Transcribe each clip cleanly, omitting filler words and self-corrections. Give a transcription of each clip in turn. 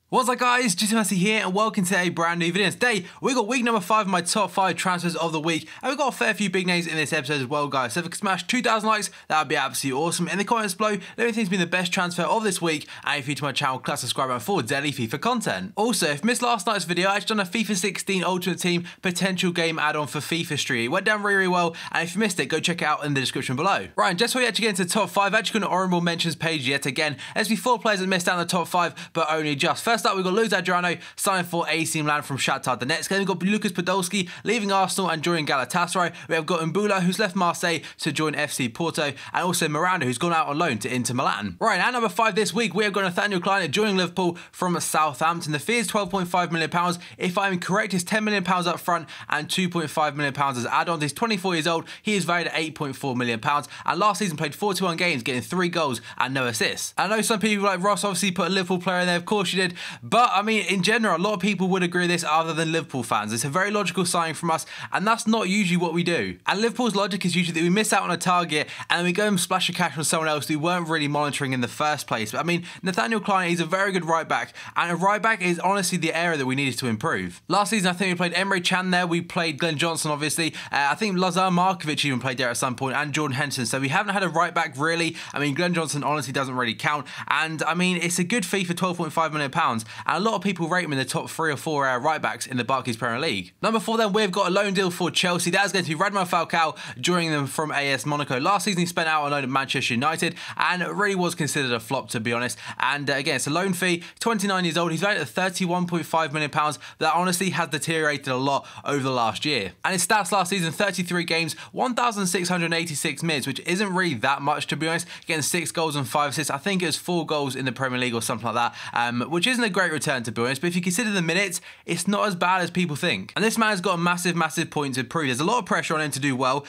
What's up guys, Messi here and welcome to a brand new video. Today we got week number 5 of my top 5 transfers of the week, and we've got a fair few big names in this episode as well guys. So if we can smash 2,000 likes, that would be absolutely awesome. In the comments below, let me know who's been the best transfer of this week, and if you're new to my channel, click subscribe button for daily FIFA content. Also, if you missed last night's video, I actually done a FIFA 16 Ultimate Team potential game add-on for FIFA Street. It went down really well, and if you missed it, go check it out in the description below. Right, and just before we actually get into the top 5, I've actually got an honourable mentions page yet again. There's been 4 players that missed out on the top 5, but only just. First up, we've got Luis Adriano signing for AC Milan from Shakhtar Donetsk. Then we've got Lucas Podolski leaving Arsenal and joining Galatasaray. We have got Mbula, who's left Marseille to join FC Porto, and also Miranda, who's gone out on loan to Inter Milan. Right, and number 5 this week, we have got Nathaniel CLYNE joining Liverpool from Southampton. The fee is £12.5 million. If I'm correct, it's £10 million up front and £2.5 million as add-ons. He's 24 years old. He is valued at £8.4 million, and last season played 41 games, getting 3 goals and no assists. I know some people like Ross obviously put a Liverpool player in there, of course you did, but I mean, in general, a lot of people would agree with this other than Liverpool fans. It's a very logical signing from us, and that's not usually what we do. And Liverpool's logic is usually that we miss out on a target and then we go and splash a cash on someone else we weren't really monitoring in the first place. But I mean, Nathaniel CLYNE is a very good right back, and a right back is honestly the area that we needed to improve. Last season, I think we played Emre Can there, we played Glenn Johnson obviously, I think Lazar Markovic even played there at some point, and Jordan Henderson, so we haven't had a right back really. I mean, Glenn Johnson honestly doesn't really count, and I mean, it's a good fee for £12.5 million, and a lot of people rate him in the top 3 or 4 right backs in the Barclays Premier League. Number 4 then, we've got a loan deal for Chelsea. That is going to be RADAMEL FALCAO joining them from AS Monaco. Last season he spent out on loan at Manchester United and really was considered a flop, to be honest. And again, it's a loan fee, 29 years old. He's valued at £31.5 million. That honestly has deteriorated a lot over the last year. And his stats last season, 33 games, 1,686 minutes, which isn't really that much, to be honest. Getting 6 goals and 5 assists. I think it was 4 goals in the Premier League or something like that, which isn't a great return, to be honest. But if you consider the minutes, it's not as bad as people think. And this man has got a massive point to prove. There's a lot of pressure on him to do well.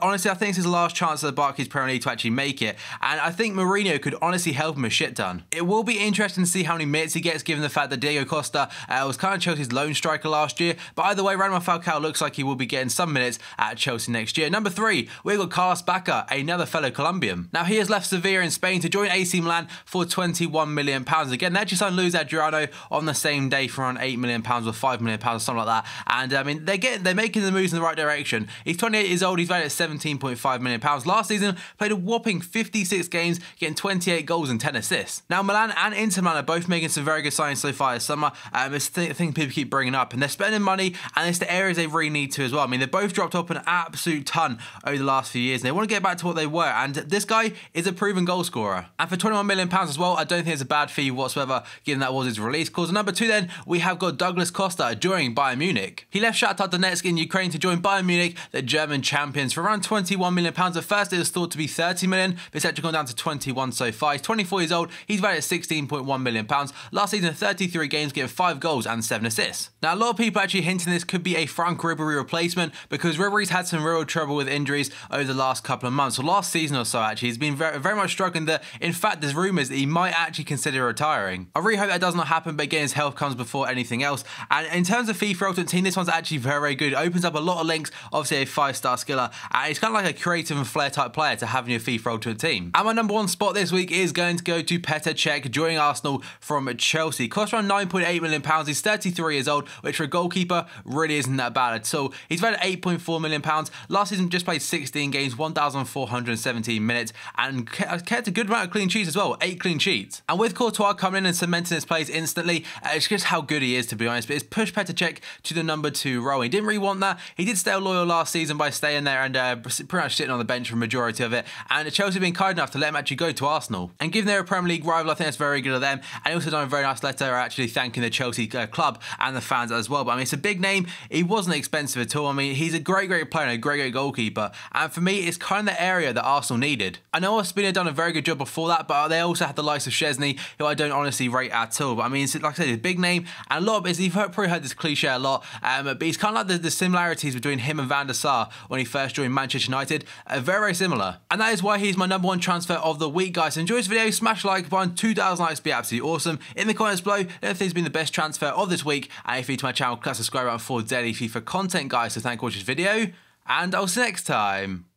Honestly, I think it's his last chance at the Barclays Premier League to actually make it. And I think Mourinho could honestly help him a shit ton. It will be interesting to see how many minutes he gets, given the fact that Diego Costa was kind of Chelsea's lone striker last year. But either way, RADAMEL FALCAO looks like he will be getting some minutes at Chelsea next year. Number 3, we've got Carlos Bacca, another fellow Colombian. Now, he has left Sevilla in Spain to join AC Milan for £21 million. Again, they actually signed Luis Adriano on the same day for around £8 million or £5 million or something like that. And I mean, they're making the moves in the right direction. He's 28 years old. He's valued at £17.5 million. Last season, played a whopping 56 games, getting 28 goals and 10 assists. Now, Milan and Inter Milan are both making some very good signings so far this summer. It's the thing people keep bringing up, and they're spending money, and it's the areas they really need to as well. I mean, they've both dropped up an absolute ton over the last few years, and they want to get back to what they were, and this guy is a proven goal scorer. And for £21 million as well, I don't think it's a bad fee whatsoever, given that was his release clause. Number 2 then, we have got Douglas Costa joining Bayern Munich. He left Shakhtar Donetsk in Ukraine to join Bayern Munich, the German champions, for around £21 million. At first, it was thought to be £30 million, but it's actually gone down to 21 so far. He's 24 years old. He's valued at £16.1 million. Last season, 33 games, getting 5 goals and 7 assists. Now, a lot of people actually hinting this could be a Frank Ribery replacement, because Ribery's had some real trouble with injuries over the last couple of months. So last season or so, actually, he's been very much struggling. That, in fact, there's rumours that he might actually consider retiring. I really hope that does not happen, but again, his health comes before anything else. And in terms of FIFA Ultimate Team, this one's actually very good. It opens up a lot of links, obviously a 5-star skiller, and it's kind of like a creative and flair type player to have in your FIFA Ultimate Team. And my number 1 spot this week is going to go to PETR joining Arsenal from Chelsea. Cost around £9.8 million. He's 33 years old, which for a goalkeeper really isn't that bad at all. He's valued at £8.4 million. Last season just played 16 games, 1,417 minutes, and kept a good amount of clean sheets as well, 8 clean sheets. And with Courtois coming in and cementing his place instantly, it's just how good he is, to be honest. But it's pushed PETR to the number 2 role. He didn't really want that. He did stay loyal last season by staying there and pretty much sitting on the bench for a majority of it. And Chelsea have been kind enough to let him actually go to Arsenal. And given they're a Premier League rival, I think that's very good of them. And he also done a very nice letter actually thanking the Chelsea club and the fans as well. But I mean, it's a big name. He wasn't expensive at all. I mean, he's a great player and a great goalkeeper. And for me, it's kind of the area that Arsenal needed. I know Ospina done a very good job before that, but they also had the likes of Szczesny, who I don't honestly rate at all. But I mean, like I said, he's a big name, and a lot of it, you've probably heard this cliche a lot, but he's kind of like the similarities between him and Van der Sar when he first joined Manchester United are very similar. And that is why he's my number 1 transfer of the week, guys. So enjoy this video, smash the like button, 2,000 likes would be absolutely awesome. In the comments below, let me know if this has been the best transfer of this week, and if you're new to my channel, click subscribe button for daily FIFA content, guys. So thank you for watching this video, and I'll see you next time.